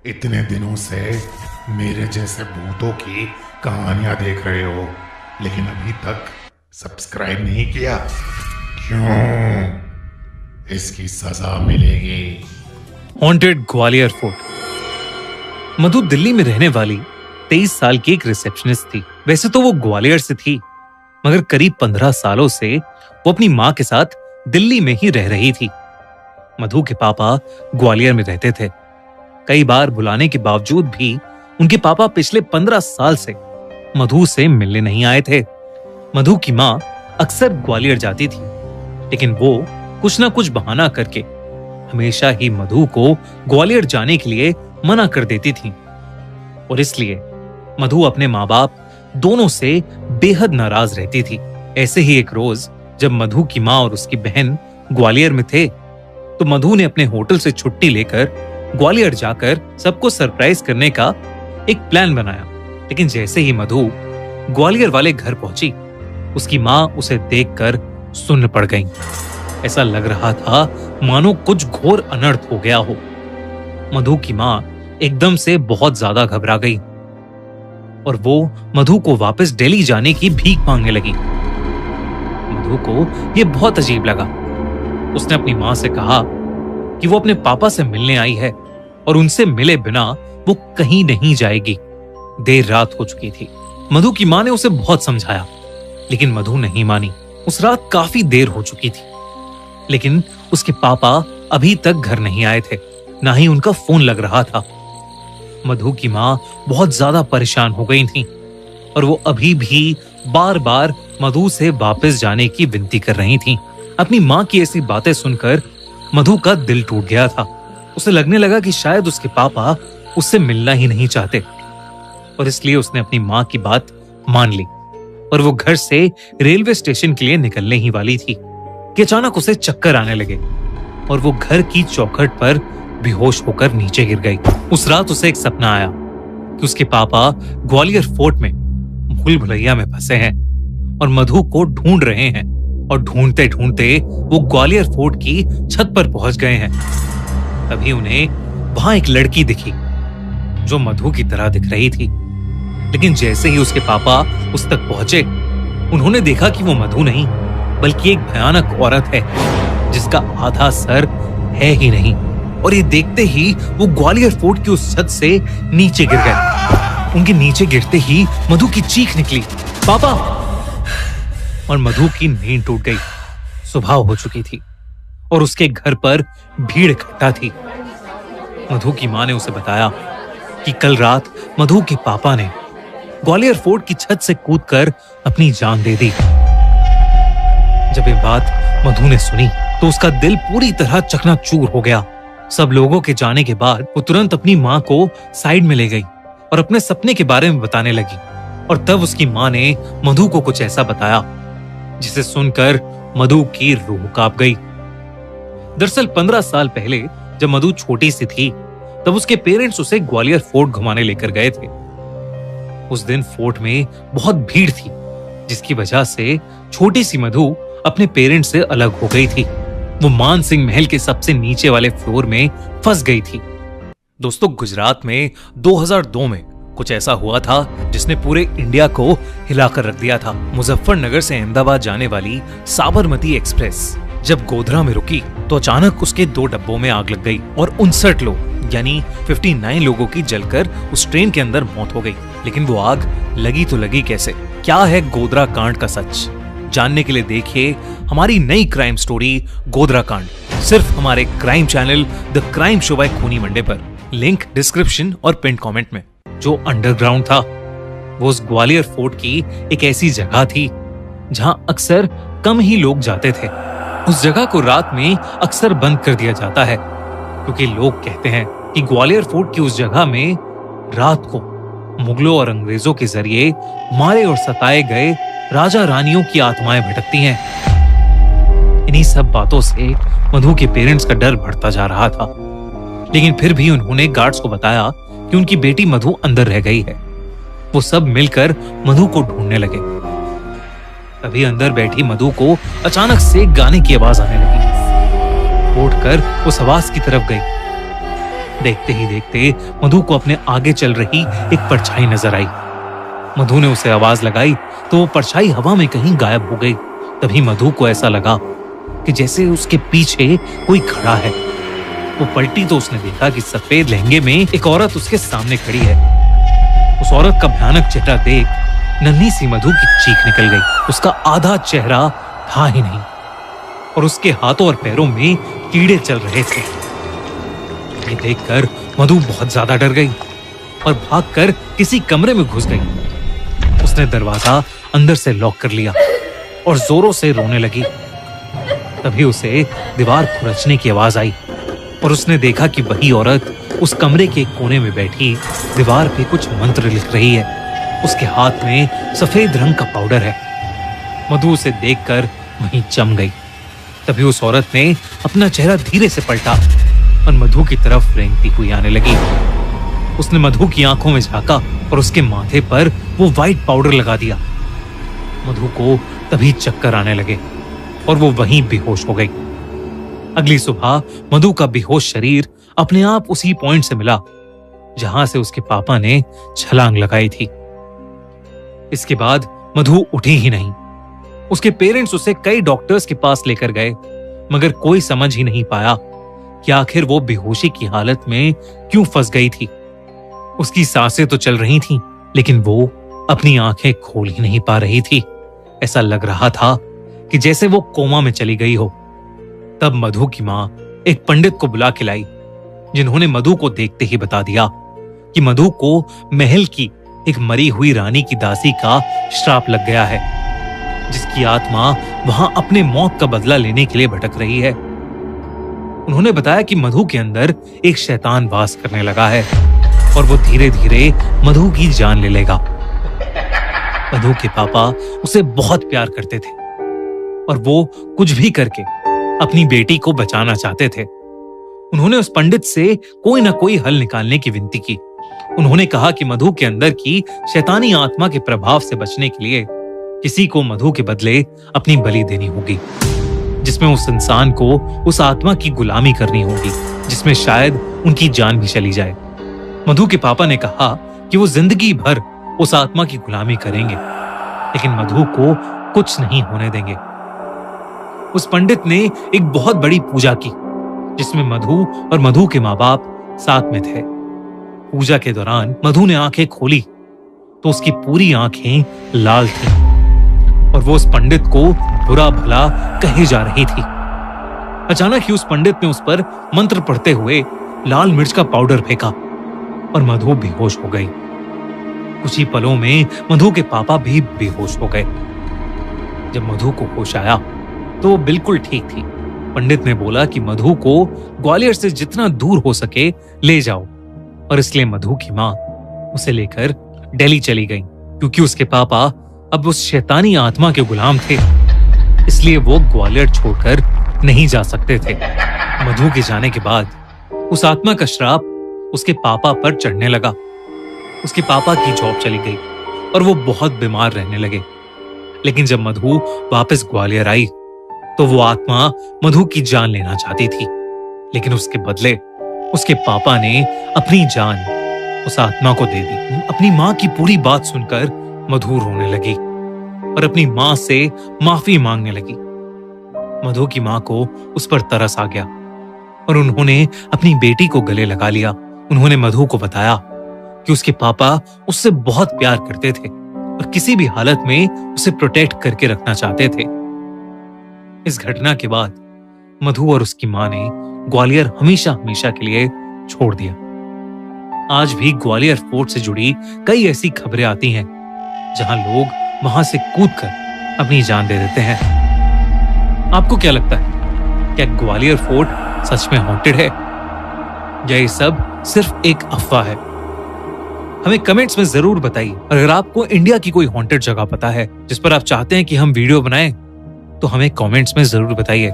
इतने दिनों से मेरे जैसे भूतों की कहानियां देख रहे हो, लेकिन अभी तक सब्सक्राइब नहीं किया। क्यों? इसकी सजा मिलेगी। Haunted Gwalior fort. मधु दिल्ली में रहने वाली 23 साल की एक रिसेप्शनिस्ट थी। वैसे तो वो ग्वालियर से थी, मगर करीब 15 सालों से वो अपनी माँ के साथ दिल्ली में ही रह रही थी। मधु के पापा ग्वालियर में रहते थे। कई बार बुलाने के बावजूद भी उनके पापा पिछले 15 साल से मधु से मिलने नहीं आए थे। मधु की माँ अक्सर ग्वालियर जाती थी, लेकिन वो कुछ ना कुछ बहाना करके हमेशा ही मधु को ग्वालियर जाने के लिए मना कर देती थी। और इसलिए मधु अपने माँ बाप दोनों से बेहद नाराज रहती थी। ऐसे ही एक रोज जब मधु की माँ और उसकी बहन ग्वालियर में थे, तो मधु ने अपने होटल से छुट्टी लेकर ग्वालियर जाकर सबको सरप्राइज करने का एक प्लान बनाया। लेकिन जैसे ही मधु ग्वालियर वाले घर पहुंची, उसकी माँ उसे देखकर सुन्न पड़ गई। ऐसा लग रहा था मानो कुछ घोर अनर्थ हो गया हो। मधु की माँ एकदम से बहुत ज्यादा घबरा गई और वो मधु को वापस दिल्ली जाने की भीख मांगने लगी। मधु को यह बहुत अजीब लगा। उसने अपनी माँ से कहा कि वो अपने पापा से मिलने आई है और उनसे मिले बिना वो कहीं नहीं जाएगी। देर रात हो चुकी थी। मधु की माँ ने उसे बहुत समझाया, लेकिन मधु नहीं मानी। उस रात काफी देर हो चुकी थी, लेकिन उसके पापा अभी तक घर नहीं आए थे, ना ही उनका फोन लग रहा था। मधु की माँ बहुत ज्यादा परेशान हो गई थी और वो अभी भी बार बार मधु से वापस जाने की विनती कर रही थी। अपनी माँ की ऐसी बातें सुनकर मधु का दिल टूट गया था। उसे लगने लगा कि शायद उसके पापा उससे मिलना ही नहीं चाहते, और इसलिए उसने अपनी माँ की बात मान ली और वो घर से रेलवे स्टेशन के लिए निकलने ही वाली थी कि अचानक उसे चक्कर आने लगे और वो घर की चौखट पर बेहोश होकर नीचे गिर गई। उस रात उसे एक सपना आया कि उसके पापा ग्वालियर फोर्ट में भूल भुलैया में फंसे हैं और मधु को ढूंढ रहे हैं, और ढूंढते ढूंढते वो ग्वालियर फोर्ट की छत पर पहुंच गए हैं। तभी उन्हें वहां एक लड़की दिखी जो मधु की तरह दिख रही थी, लेकिन जैसे ही उसके पापा उस तक पहुंचे, उन्होंने देखा कि वो मधु नहीं बल्कि एक भयानक औरत है जिसका आधा सर है ही नहीं। और ये देखते ही वो ग्वालियर फोर्ट की उस छत से नीचे गिर गए। उनके नीचे गिरते ही मधु की चीख निकली, पापा! और मधु की नींद टूट गई। सुबह हो चुकी थी और उसके घर पर भीड़ इकट्ठा थी। मधु की माँ ने उसे बताया कि कल रात मधु के पापा ने ग्वालियर फोर्ट की छत से कूदकर अपनी जान दे दी। जब ये बात मधु ने सुनी तो उसका दिल पूरी तरह चकनाचूर हो गया। सब लोगों के जाने के बाद वो तुरंत अपनी माँ को साइड में ले गई और अपने सपने के बारे में बताने लगी। और तब उसकी माँ ने मधु को कुछ ऐसा बताया जिसे सुनकर मधु की रूह कांप गई। दरअसल 15 साल पहले जब मधु छोटी सी थी, तब उसके पेरेंट्स उसे ग्वालियर फोर्ट घुमाने लेकर गए थे। उस दिन फोर्ट में बहुत भीड़ थी, जिसकी वजह से छोटी सी मधु अपने पेरेंट्स से अलग हो गई थी। वो मान सिंह महल के सबसे नीचे वाले फ्लोर में फंस गई थी। दोस्तों, गुजरात में 2002 में कुछ ऐसा हुआ था जिसने पूरे इंडिया को हिलाकर रख दिया था। मुजफ्फरनगर से अहमदाबाद जाने वाली साबरमती एक्सप्रेस जब गोधरा में रुकी तो अचानक उसके 2 डब्बों में आग लग गई और 59 लोग यानी 59 लोगों की जलकर उस ट्रेन के अंदर मौत हो गई। लेकिन वो आग लगी तो लगी कैसे? क्या है गोधरा कांड का सच? जानने के लिए देखिए हमारी नई क्राइम स्टोरी गोधरा कांड, सिर्फ हमारे crime channel the crime show by Khooni Monday पर। लिंक डिस्क्रिप्शन और पिन कमेंट में। जो अंडरग्राउंड था वो उस ग्वालियर फोर्ट की एक ऐसी जगह थी जहां अक्सर कम ही लोग जाते थे। उस जगह को रात में अक्सर बंद कर दिया जाता है, क्योंकि लोग कहते हैं कि ग्वालियर फोर्ट की उस जगह में रात को मुगलों और अंग्रेजों के जरिए मारे और सताए गए राजा रानियों की आत्माएं भटकती हैं। इन्हीं सब बातों से मधु के पेरेंट्स का डर बढ़ता जा रहा था, लेकिन फिर भी उन्होंने गार्ड्स को बताया कि उनकी बेटी मधु अंदर रह गई है। वो सब मिलकर मधु को ढूंढने लगे। तभी अंदर बैठी मधु को अचानक से गाने की आवाज आने लगी। उठकर उस आवाज की तरफ गई देखते ही देखते मधु को अपने आगे चल रही एक परछाई नजर आई। मधु ने उसे आवाज लगाई तो वो परछाई हवा में कहीं गायब हो गई। तभी मधु को ऐसा लगा कि जैसे उसके पीछे कोई खड़ा है। वो पलटी तो उसने देखा कि सफेद लहंगे में एक औरत उसके सामने खड़ी है। उस औरत का भयानक चेहरा देख नन्ही सी मधु की चीख निकल गई। उसका आधा चेहरा था ही नहीं और उसके हाथों और पैरों में कीड़े चल रहे थे। ये देखकर मधु बहुत ज्यादा डर गई और भागकर किसी कमरे में घुस गई। उसने दरवाजा अंदर से लॉक कर लिया और जोरों से रोने लगी। तभी उसे दीवार खुरचने की आवाज आई और उसने देखा कि वही औरत उस कमरे के एक कोने में बैठी दीवार पे कुछ मंत्र लिख रही है। उसके हाथ में सफेद रंग का पाउडर है। मधु उसे देखकर वहीं जम गई। तभी उस औरत ने अपना चेहरा धीरे से पलटा और मधु की तरफ रेंगती हुई आने लगी। उसने मधु की आंखों में झांका और उसके माथे पर वो व्हाइट पाउडर लगा दिया। मधु को तभी चक्कर आने लगे और वो वहीं बेहोश हो गई। अगली सुबह मधु का बेहोश शरीर अपने आप उसी पॉइंट से मिला जहां से उसके पापा ने छलांग लगाई थी। इसके बाद मधु उठी ही नहीं। उसके पेरेंट्स उसे कई डॉक्टर्स के पास लेकर गए मगर कोई समझ ही नहीं पाया कि आखिर वो बेहोशी की हालत में क्यों फंस गई थी। उसकी सांसें तो चल रही थीं, लेकिन वो अपनी आंखें खोल ही नहीं पा रही थी। ऐसा लग रहा था कि जैसे वो कोमा में चली गई हो। तब मधु की मां एक पंडित को बुला के लाई, जिन्होंने मधु को देखते ही बता दिया कि मधु को महल की एक मरी हुई रानी की दासी का श्राप लग गया है, जिसकी आत्मा वहां अपने मौत का बदला लेने के लिए भटक रही है। उन्होंने बताया कि मधु के अंदर एक शैतान वास करने लगा है और वो धीरे धीरे मधु की जान ले लेगा। मधु के पापा उसे बहुत प्यार करते थे और वो कुछ भी करके अपनी बेटी को बचाना चाहते थे। उन्होंने उस पंडित से कोई ना कोई हल निकालने की विनती की। उन्होंने कहा कि मधु के अंदर की शैतानी आत्मा के प्रभाव से बचने के लिए किसी को मधु के बदले अपनी बलि देनी होगी, जिसमें उस इंसान को उस आत्मा की गुलामी करनी होगी, जिसमें शायद उनकी जान भी चली जाए। मधु के पापा ने कहा कि वो जिंदगी भर उस आत्मा की गुलामी करेंगे, लेकिन मधु को कुछ नहीं होने देंगे। उस पंडित ने एक बहुत बड़ी पूजा की, जिसमें मधु और मधु के माँ बाप साथ में थे। पूजा के दौरान मधु ने आंखें खोली तो उसकी पूरी आंखें लाल थीं और वो उस पंडित को बुरा भला कहे जा रही थी। अचानक ही उस पंडित ने उस पर मंत्र पढ़ते हुए लाल मिर्च का पाउडर फेंका और मधु बेहोश हो गई। कुछ ही पलों में मधु के पापा भी बेहोश हो गए। जब मधु को होश आया तो वो बिल्कुल ठीक थी। पंडित ने बोला कि मधु को ग्वालियर से जितना दूर हो सके ले जाओ, और इसलिए मधु की मां उसे लेकर दिल्ली चली गई, क्योंकि उसके पापा अब उस शैतानी आत्मा के गुलाम थे, इसलिए वो ग्वालियर छोड़कर नहीं जा सकते थे। मधु के जाने के बाद उस आत्मा का श्राप उसके पापा पर चढ़ने लगा। उसके पापा की जॉब चली गई और वो बहुत बीमार रहने लगे। लेकिन जब मधु वापस ग्वालियर आई तो वो आत्मा मधु की जान लेना चाहती थी, लेकिन उसके बदले उसके पापा ने अपनी जान उस आत्मा को दे दी। अपनी मां की पूरी बात सुनकर मधु रोने लगी और अपनी मां से माफी मांगने लगी। मधु की मां को उस पर तरस आ गया और उन्होंने अपनी बेटी को गले लगा लिया। उन्होंने मधु को बताया कि उसके पापा उससे बहुत प्यार करते थे और किसी भी हालत में उसे प्रोटेक्ट करके रखना चाहते थे। इस घटना के बाद मधु और उसकी मां ने ग्वालियर हमेशा हमेशा के लिए छोड़ दिया। आज भी ग्वालियर फोर्ट से जुड़ी कई ऐसी खबरें आती हैं जहां लोग वहां से कूदकर अपनी जान दे देते हैं। आपको क्या लगता है, क्या ग्वालियर फोर्ट सच में हॉन्टेड है या ये सब सिर्फ एक अफवाह है? हमें कमेंट्स में जरूर बताइए। और अगर आपको इंडिया की कोई हॉन्टेड जगह पता है जिस पर आप चाहते हैं कि हम वीडियो बनाएं, तो हमें कमेंट्स में जरूर बताइए।